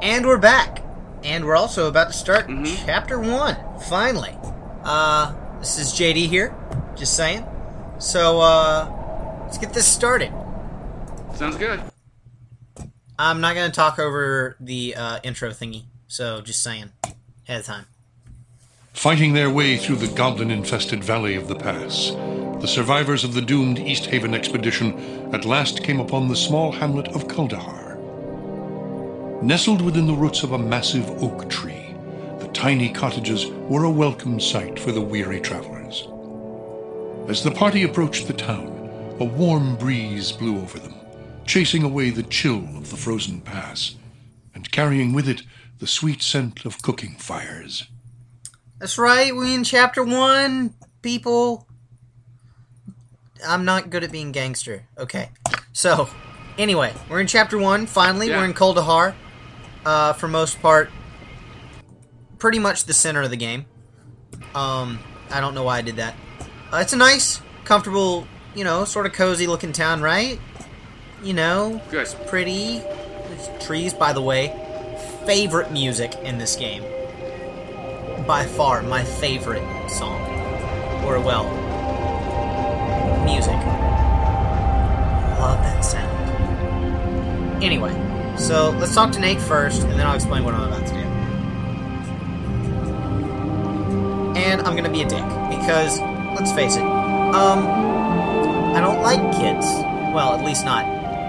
And we're back. And we're also about to start Chapter 1, finally. This is JD here, just saying. So, let's get this started. Sounds good. I'm not going to talk over the intro thingy, so just saying, ahead of time. Fighting their way through the goblin-infested valley of the pass, the survivors of the doomed East Haven expedition at last came upon the small hamlet of Kuldahar. Nestled within the roots of a massive oak tree, the tiny cottages were a welcome sight for the weary travelers. As the party approached the town, a warm breeze blew over them, chasing away the chill of the frozen pass, and carrying with it the sweet scent of cooking fires. That's right, we in Chapter 1, people. I'm not good at being gangster. Okay, so, anyway, we're in Chapter 1, finally, we're in Kuldahar. For most part, pretty much the center of the game. I don't know why I did that. It's a nice, comfortable, you know, sort of cozy looking town, right? You know, good. It's pretty. There's trees, by the way. Favorite music in this game. By far, my favorite song. Or, well, music. Love that sound. Anyway. So, let's talk to Nate first, and then I'll explain what I'm about to do. And I'm gonna be a dick, because, let's face it, I don't like kids. Well, at least not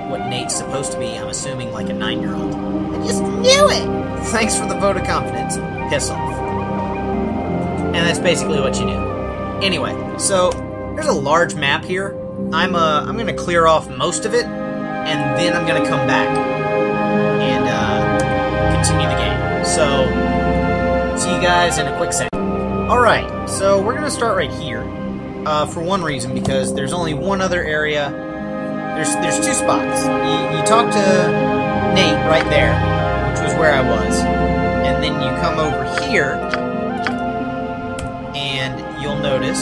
what Nate's supposed to be. I'm assuming like a 9-year-old. I just knew it! Thanks for the vote of confidence. Piss off. And that's basically what you do. Anyway, so, there's a large map here. I'm gonna clear off most of it, and then I'm gonna come back and continue the game. So, see you guys in a quick second. Alright, so we're going to start right here. For one reason, because there's only one other area. There's two spots. You talk to Nate right there, which was where I was. And then you come over here, and you'll notice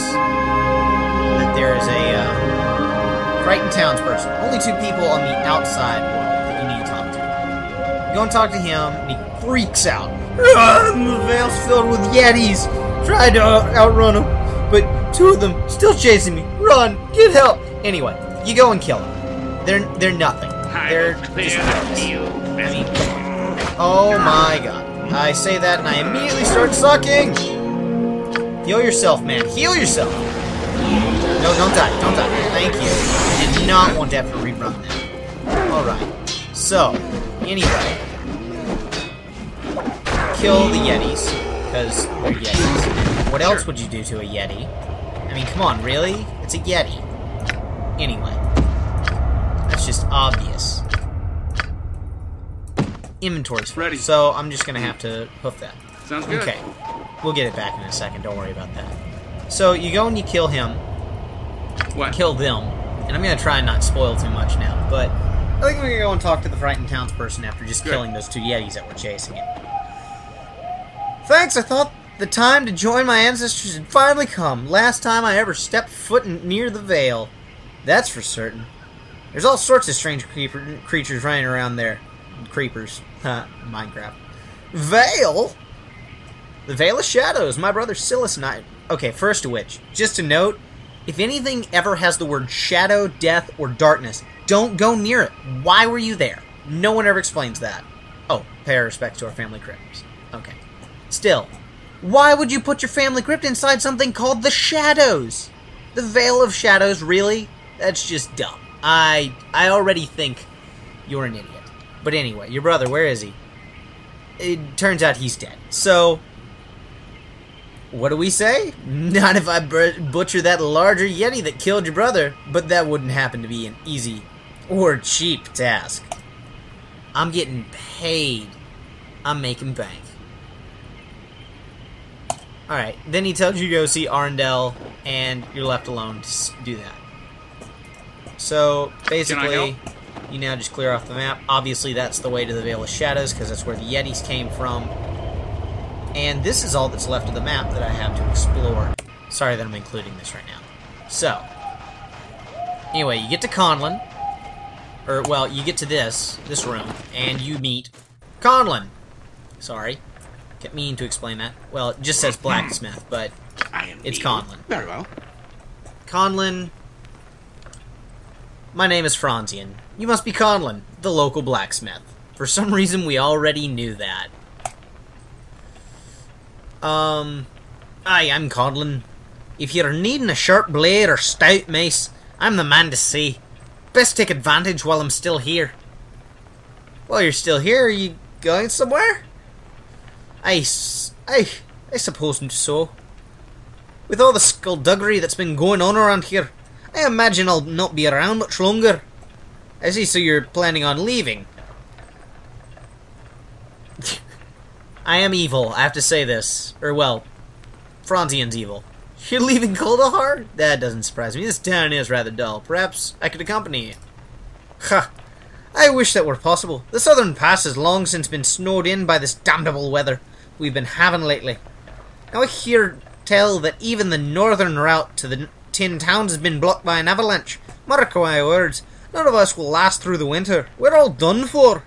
that there is a frightened townsperson. Only two people on the outside world that you need to talk to. You go and talk to him, and he freaks out. The Vale's filled with Yetis. Tried to outrun them, but two of them still chasing me. Run! Get help! Anyway, you go and kill them. They're nothing. They're just worthless. I mean, oh my god. I say that, and I immediately start sucking! Heal yourself, man. Heal yourself! No, don't die. Don't die. Thank you. I did not want to have to rerun that. Alright. So, anyway, kill the Yetis, because they're Yetis. What else would you do to a Yeti? I mean, come on, really? It's a Yeti. Anyway, that's just obvious. Inventory's full, so I'm just gonna have to hoof that. Sounds good. Okay, we'll get it back in a second, don't worry about that. So, you go and you kill him. What? Kill them. And I'm gonna try and not spoil too much now, but I think we're gonna go and talk to the frightened townsperson after just killing those two Yetis that were chasing him. Thanks, I thought the time to join my ancestors had finally come. Last time I ever stepped foot near the Vale. That's for certain. There's all sorts of strange creatures running around there. Creepers. Minecraft. Vale? The Vale of Shadows. My brother Silas and I... Okay, first of which, just a note, if anything ever has the word shadow, death, or darkness, don't go near it. Why were you there? No one ever explains that. Oh, pay our respects to our family crypts. Okay. Still, why would you put your family crypt inside something called the Shadows? The Vale of Shadows, really? That's just dumb. I already think you're an idiot. But anyway, your brother, where is he? It turns out he's dead. So, what do we say? Not if I butcher that larger Yeti that killed your brother, but that wouldn't happen to be an easy or cheap task. I'm getting paid. I'm making bank. Alright, then he tells you to go see Arundel, and you're left alone to do that. So, basically, you now just clear off the map. Obviously, that's the way to the Vale of Shadows, because that's where the Yetis came from. And this is all that's left of the map that I have to explore. Sorry that I'm including this right now. So, anyway, you get to Conlon, or, well, you get to this room, and you meet Conlon. Sorry. Kept meaning to explain that. Well, it just says blacksmith, but it's Conlon. Very well. Conlon. My name is Franzian. You must be Conlon, the local blacksmith. For some reason, we already knew that. Aye, I'm Conlon. If you're needing a sharp blade or stout mace, I'm the man to see. Best take advantage while I'm still here. While you're still here, are you going somewhere? I suppose so. With all the skullduggery that's been going on around here, I imagine I'll not be around much longer. I see, so you're planning on leaving. I am evil, I have to say this. Or, well, Franzian's evil. You're leaving Kuldahar? That doesn't surprise me. This town is rather dull. Perhaps I could accompany you. Ha! I wish that were possible. The southern pass has long since been snowed in by this damnable weather we've been having lately. Now I hear tell that even the northern route to the Tin Towns has been blocked by an avalanche. Mark my words, none of us will last through the winter. We're all done for.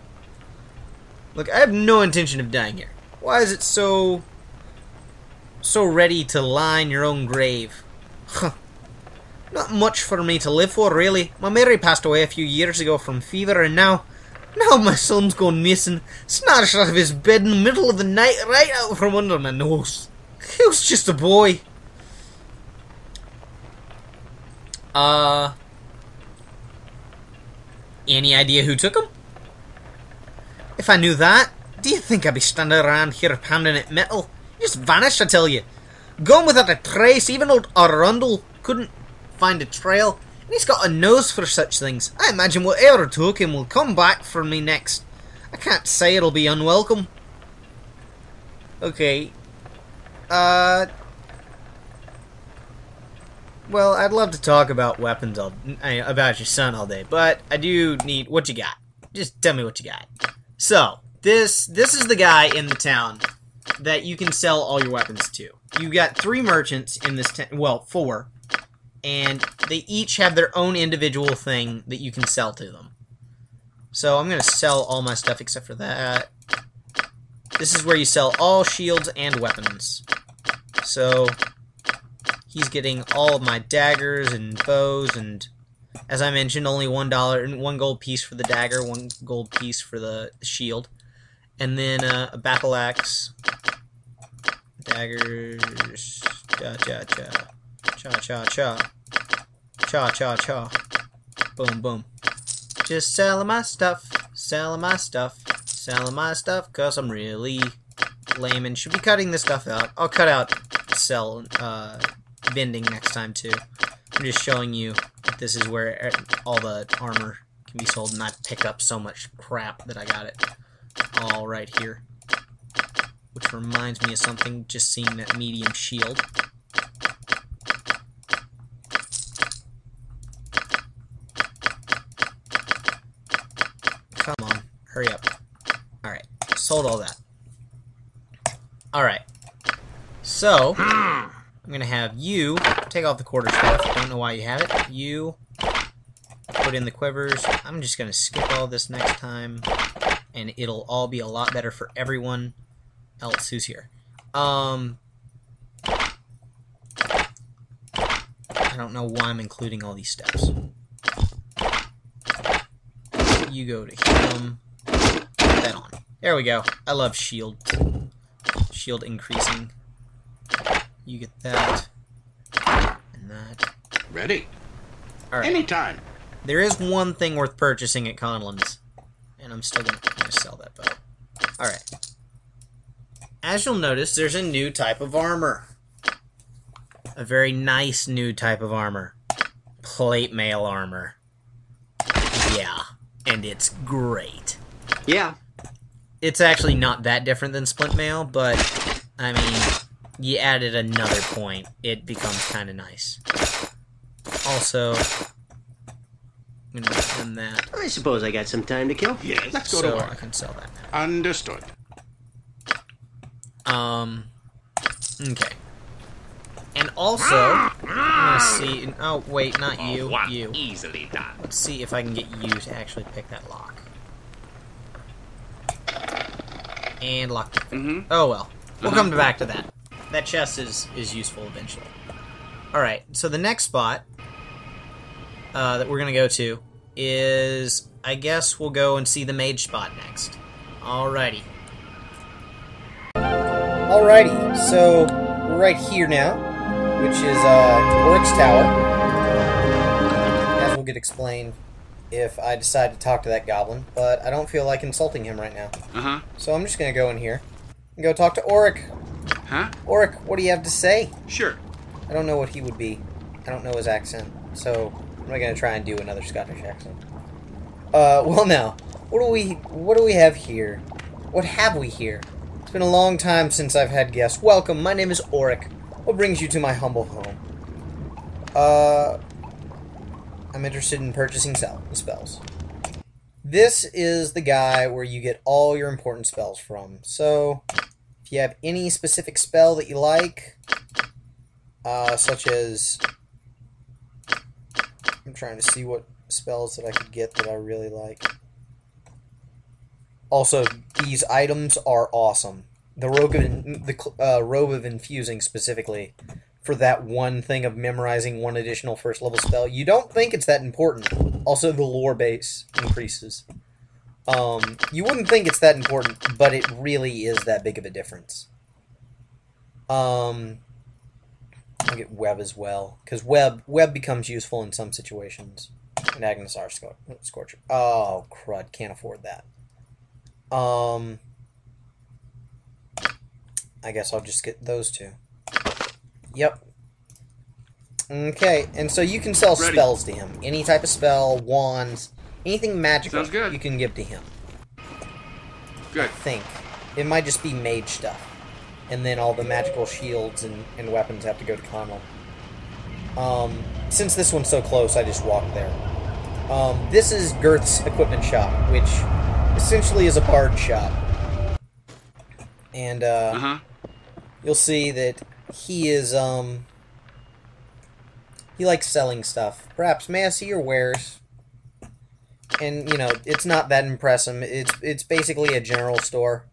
Look, I have no intention of dying here. Why is it so ready to line your own grave? Huh. Not much for me to live for, really. My Mary passed away a few years ago from fever, and now my son's gone missing, snatched out of his bed in the middle of the night, right out from under my nose. He was just a boy. Any idea who took him? If I knew that, do you think I'd be standing around here pounding at metal? He just vanished, I tell you. Gone without a trace. Even old Arundel couldn't find a trail. And he's got a nose for such things. I imagine whatever took him will come back for me next. I can't say it'll be unwelcome. Okay. Well, I'd love to talk about weapons about your son all day, but I do need what you got. Just tell me what you got. So, this is the guy in the town that you can sell all your weapons to. You got 3 merchants in this town, well, 4, and they each have their own individual thing that you can sell to them. So I'm going to sell all my stuff except for that. This is where you sell all shields and weapons. So he's getting all of my daggers and bows, and as I mentioned, only $1 and 1 gold piece for the dagger, 1 gold piece for the shield, and then a battle axe, daggers, cha, boom, boom. Just selling my stuff, cause I'm really lame and should be cutting this stuff out. I'll cut out bending next time too. I'm just showing you that this is where all the armor can be sold, and I picked up so much crap that I got it all right here. Which reminds me of something, just seeing that medium shield. Come on, hurry up. Alright, sold all that. Alright, so I'm gonna have you take off the quarter stuff. Don't know why you have it. You put in the quivers. I'm just gonna skip all this next time, and it'll all be a lot better for everyone else who's here. I don't know why I'm including all these steps. You go to him. Put that on. There we go. I love shield. Shield increasing. You get that. And that. Ready. Alright. Anytime. There is one thing worth purchasing at Conlon's, and I'm still going to sell that bow. Alright. As you'll notice, there's a new type of armor. A very nice new type of armor. Plate mail armor. Yeah. And it's great. Yeah. It's actually not that different than splint mail, but, I mean, you added another point. It becomes kind of nice. Also, I'm going to end that. I suppose I got some time to kill. Yes, let's go to So work. I can sell that now. Understood. Okay. And also, I'm gonna see. Oh, wait, not you. You. Easily done. Let's see if I can get you to actually pick that lock. And lockpick. Oh well. We'll come back to that. That chest is useful eventually. Alright, so the next spot that we're going to go to is, I guess we'll go and see the mage spot next. Alrighty. Alrighty, so we're right here now, which is Oryx Tower. As will get explained if I decide to talk to that goblin, but I don't feel like insulting him right now. So I'm just going to go in here and go talk to Oryx. Oryx, what do you have to say? Sure. I don't know what he would be. I don't know his accent, so I'm not going to try and do another Scottish accent. Well now, what do we have here? What have we here? It's been a long time since I've had guests. Welcome, my name is Oryx. What brings you to my humble home? I'm interested in purchasing spells. This is the guy where you get all your important spells from. So, if you have any specific spell that you like, such as... I'm trying to see what spells that I could get that I really like. Also, these items are awesome. The Robe of Infusing specifically, for that one thing of memorizing one additional first level spell. You don't think it's that important. Also, the lore base increases. You wouldn't think it's that important, but it really is that big of a difference. I'll get web as well, because web becomes useful in some situations. And Agnes R. Scorcher. Oh, crud, can't afford that. I guess I'll just get those two. Yep. Okay, and so you can sell spells to him. Any type of spell, wands, anything magical you can give to him. Good. I think. It might just be mage stuff. And then all the magical shields and weapons have to go to Connell. Since this one's so close, I just walked there. This is Girth's equipment shop, which essentially is a bard shop. And, you'll see that he is, he likes selling stuff. Perhaps, may I see your wares? And, you know, it's not that impressive. It's basically a general store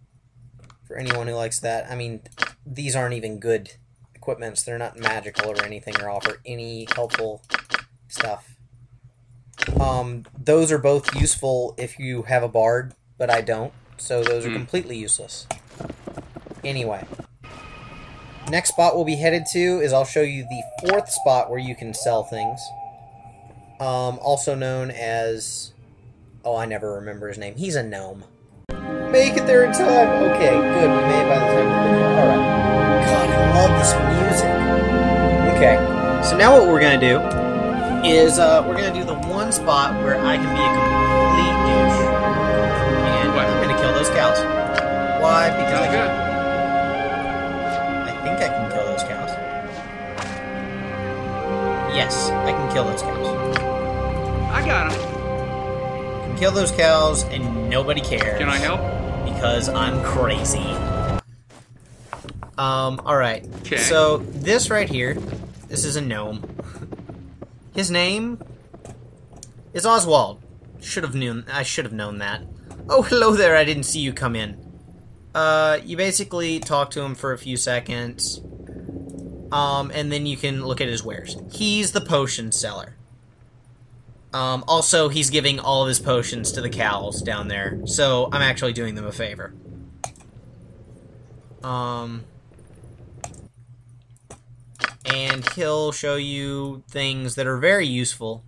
for anyone who likes that. I mean, these aren't even good equipments. They're not magical or anything or offer any helpful stuff. Those are both useful if you have a bard, but I don't. So those are completely useless. Anyway. Next spot we'll be headed to is I'll show you the fourth spot where you can sell things. Also known as... Oh, I never remember his name. He's a gnome. Make it there in time! Okay, good. We made it by the time we're there. Alright. God, I love this music. Okay, so now what we're going to do is we're going to do the one spot where I can be a complete douche. And I'm going to kill those cows. Why? Because I think I can kill those cows. Yes, I can kill those cows. I got him. I can kill those cows and nobody cares. Can I help? Because I'm crazy. Alright. Okay. So, this right here, this is a gnome. His name is Oswald. I should have known that. Oh, hello there, I didn't see you come in. You basically talk to him for a few seconds, and then you can look at his wares. He's the potion seller. Also, he's giving all of his potions to the cows down there, so I'm actually doing them a favor. And he'll show you things that are very useful.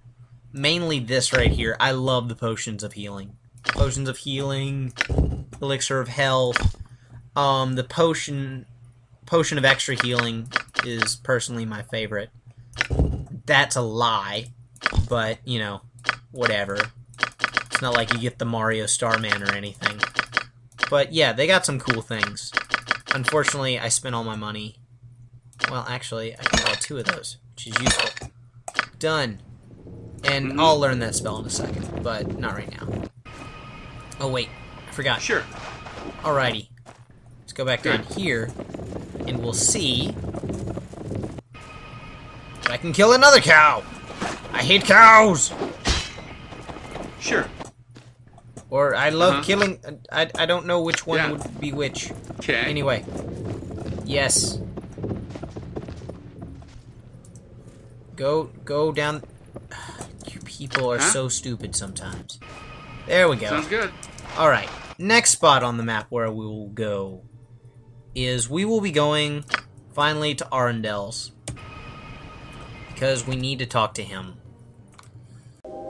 Mainly this right here. I love the potions of healing. Potions of healing, elixir of health. The potion of extra healing is personally my favorite. That's a lie, but, you know, whatever. It's not like you get the Mario Starman or anything. But, yeah, they got some cool things. Unfortunately, I spent all my money. Well, actually, I can buy 2 of those, which is useful. Done. And I'll learn that spell in a second, but not right now. Oh, wait. I forgot. Sure. Alrighty. Let's go back down here, and we'll see if I can kill another cow! I hate cows! Sure. Or I love killing... I don't know which one would be which. Okay. Anyway. Yes. Go down... You people are so stupid sometimes. There we go. Sounds good. Alright. Next spot on the map where we will go is we will be going, finally, to Arundel's. Because we need to talk to him.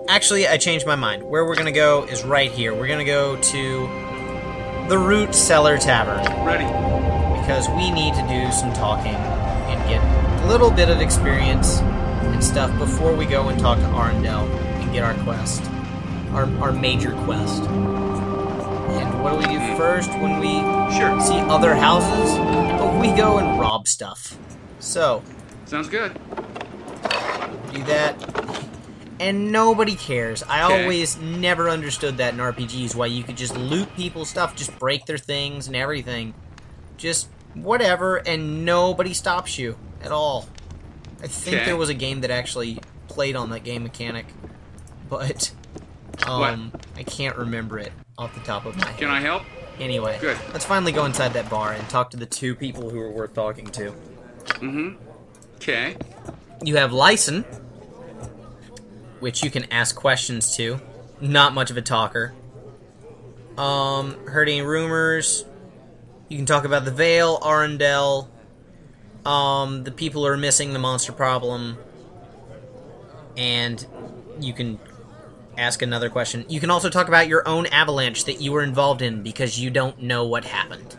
Actually, I changed my mind. Where we're gonna go is right here. We're gonna go to the Root Cellar Tavern. Ready. Because we need to do some talking and get a little bit of experience and stuff before we go and talk to Arundel and get our quest. Our major quest. And what do we do first when we see other houses? Oh, we go and rob stuff. So. Sounds good. Do that. And nobody cares. I always never understood that in RPGs, why you could just loot people's stuff, just break their things and everything. Just whatever, and nobody stops you at all. I think there was a game that actually played on that game mechanic, but I can't remember it off the top of my head. Can I help? Anyway, Good. Let's finally go inside that bar and talk to the two people who are worth talking to. Okay. You have Lyson, which you can ask questions to. Not much of a talker. Heard any rumors? You can talk about the Veil, Arundel, the people who are missing, the monster problem, and you can ask another question. You can also talk about your own avalanche that you were involved in because you don't know what happened.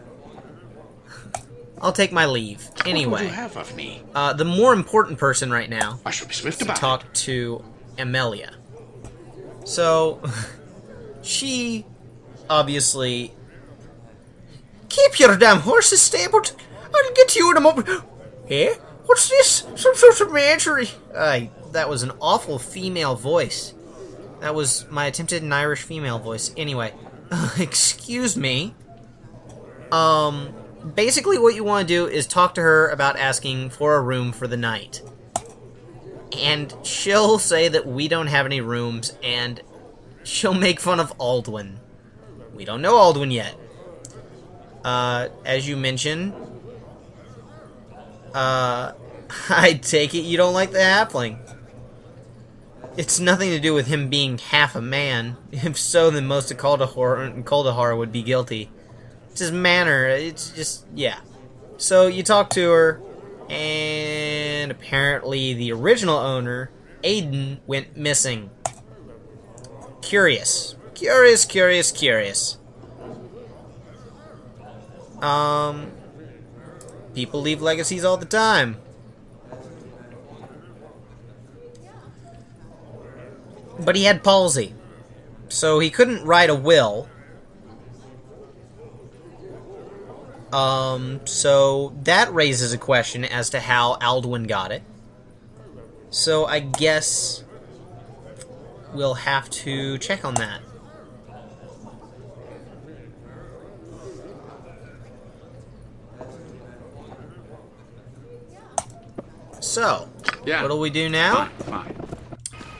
I'll take my leave. Anyway. What would you have of me? The more important person right now I shall be swift to about talk to Amelia. So, she obviously... Keep your damn horses stabled. I'll get you in a moment. Eh? What's this? Some sort of menagerie. That was an awful female voice. That was my attempted an Irish female voice. Anyway, excuse me. Basically what you want to do is talk to her about asking for a room for the night. And she'll say that we don't have any rooms, and she'll make fun of Aldwin. We don't know Aldwin yet. As you mentioned, I take it you don't like the halfling. It's nothing to do with him being half a man. If so, then most of Kuldahar would be guilty. It's his manner. It's just, yeah. So you talk to her, and apparently the original owner, Aiden, went missing. Curious. Curious, curious, curious. People leave legacies all the time. But he had palsy, so he couldn't write a will. So that raises a question as to how Aldwin got it. So I guess we'll have to check on that. So, what do we do now? Fine.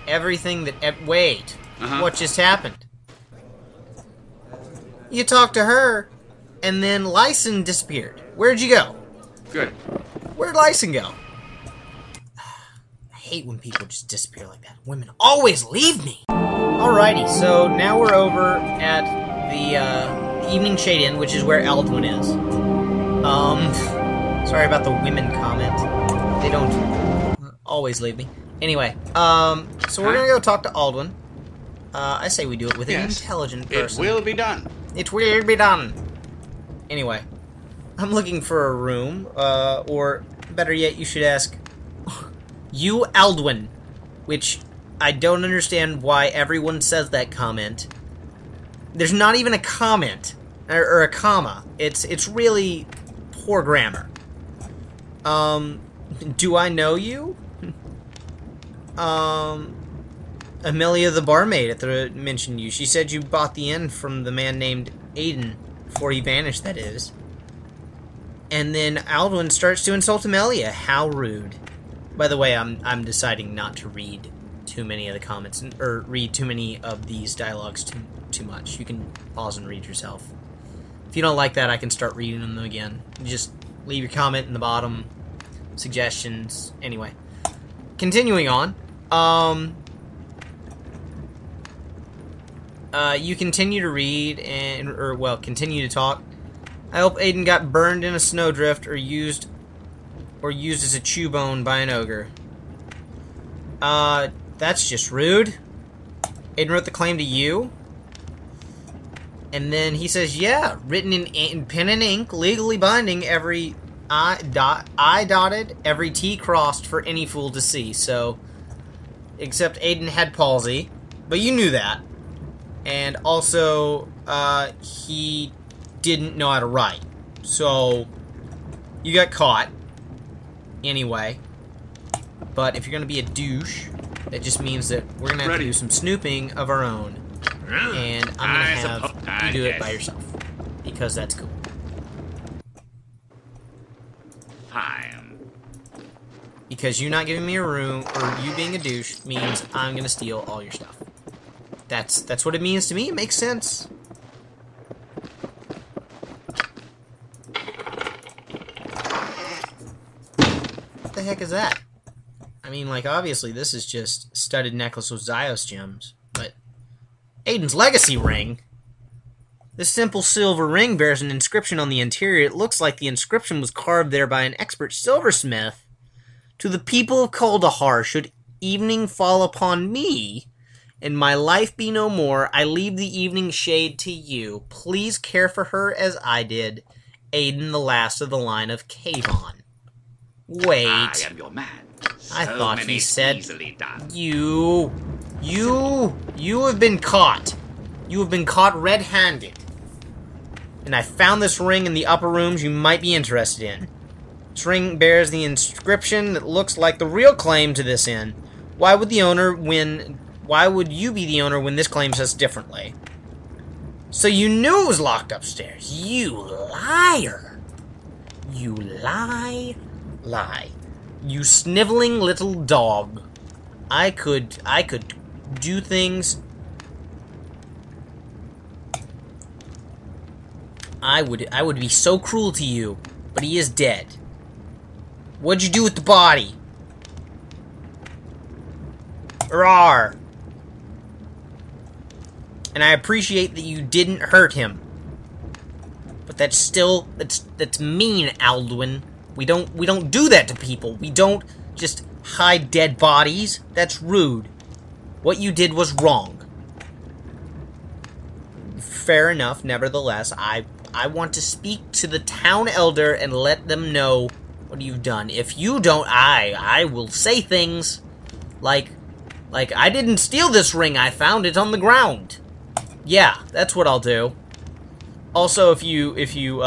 Everything that... wait. What just happened? You talked to her, and then Lyson disappeared. Where'd you go? Good. Where'd Lyson go? I hate when people just disappear like that. Women always leave me! Alrighty, so now we're over at the Evening Shade Inn, which is where Aldwin is. Sorry about the women comment. They don't always leave me. Anyway, so we're gonna go talk to Aldwin. I say we do it with an intelligent person. It will be done. It will be done. Anyway, I'm looking for a room, or better yet, you should ask you, Aldwin, which I don't understand why everyone says that comment. There's not even a comment or a comma. It's really poor grammar. Do I know you? Amelia the barmaid mentioned you. She said you bought the inn from the man named Aiden before he vanished, that is. And then Aldwin starts to insult Amelia. How rude. By the way, I'm deciding not to read too many of the comments, or read too many of these dialogues too much. You can pause and read yourself. If you don't like that, I can start reading them again. You just leave your comment in the bottom, suggestions. Anyway, continuing on. You continue to read or continue to talk. I hope Aiden got burned in a snowdrift or used as a chew bone by an ogre. That's just rude. Aiden wrote the claim to you. And then he says, yeah, written in pen and ink, legally binding, every I dotted, every T crossed for any fool to see. So, except Aiden had palsy, but you knew that. And also, he didn't know how to write. So, you got caught. Anyway. But if you're going to be a douche, that just means that we're going to have to do some snooping of our own. And I'm going to have you do it by yourself. Because that's cool. Fine. Because you not giving me a room, or you being a douche, means I'm going to steal all your stuff. That's what it means to me. It makes sense. What the heck is that? I mean, like, obviously, this is just studded necklace with Zyos gems, but Aiden's legacy ring. This simple silver ring bears an inscription on the interior. It looks like the inscription was carved there by an expert silversmith. To the people of Kuldahar, should evening fall upon me, and my life be no more, I leave the evening shade to you. Please care for her as I did. Aiden, the last of the line of Kavon. Wait. I am your man. I thought he said, easily done. you have been caught. You have been caught red-handed. And I found this ring in the upper rooms you might be interested in. This ring bears the inscription that looks like the real claim to this inn. Why would you be the owner when this claim says differently? So you knew it was locked upstairs. You liar. You lie. You sniveling little dog. I could do things. I would be so cruel to you, but he is dead. What'd you do with the body? Rawr. And I appreciate that you didn't hurt him. But that's mean, Alduin. We don't do that to people. We don't just hide dead bodies. That's rude. What you did was wrong. Fair enough, nevertheless. I want to speak to the town elder and let them know what you've done. If you don't, I will say things like I didn't steal this ring. I found it on the ground. Yeah, that's what I'll do. Also, if you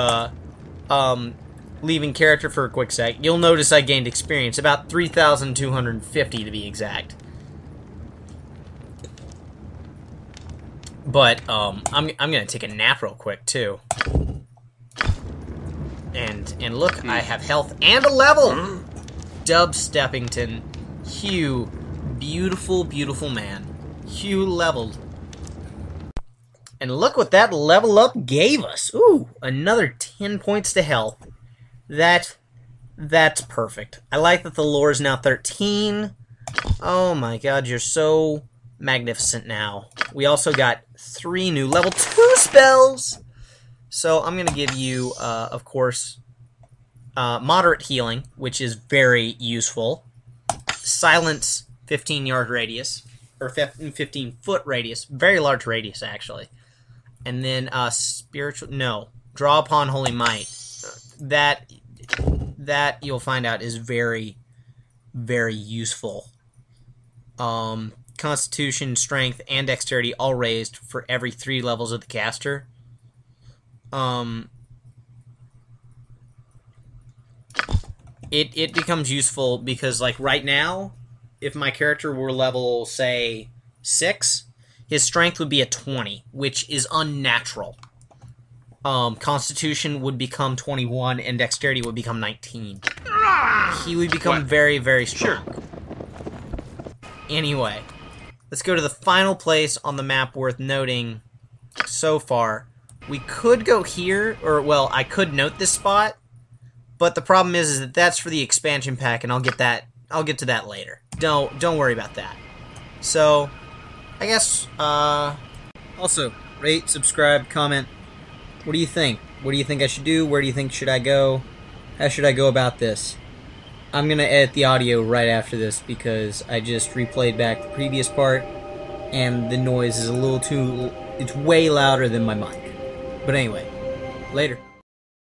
leaving character for a quick sec, you'll notice I gained experience, about 3,250 to be exact. But I'm gonna take a nap real quick too. And look, I have health and a level. Dub Steppington, Hugh, beautiful man. Hugh leveled. And look what that level up gave us. Ooh, another 10 points to health. That's perfect. I like that the lore is now 13. Oh my god, you're so magnificent now. We also got 3 new level 2 spells. So I'm going to give you, of course, moderate healing, which is very useful. Silence, 15-yard radius, or 15-foot radius. Very large radius, actually. And then draw upon holy might. That you'll find out is very, very useful. Constitution, strength, and dexterity all raised for every 3 levels of the caster. It becomes useful because, like, right now, if my character were level, say, 6, his strength would be a 20, which is unnatural. Constitution would become 21, and dexterity would become 19. He would become very, very strong. Sure. Anyway, let's go to the final place on the map worth noting, so far. We could go here, or, well, I could note this spot, but the problem is that that's for the expansion pack, and I'll get to that later. Don't worry about that. So, I guess, also, rate, subscribe, comment. What do you think? What do you think I should do? Where do you think should I go? How should I go about this? I'm gonna edit the audio right after this because I just replayed back the previous part, and the noise is a little too... it's way louder than my mic. But anyway, later.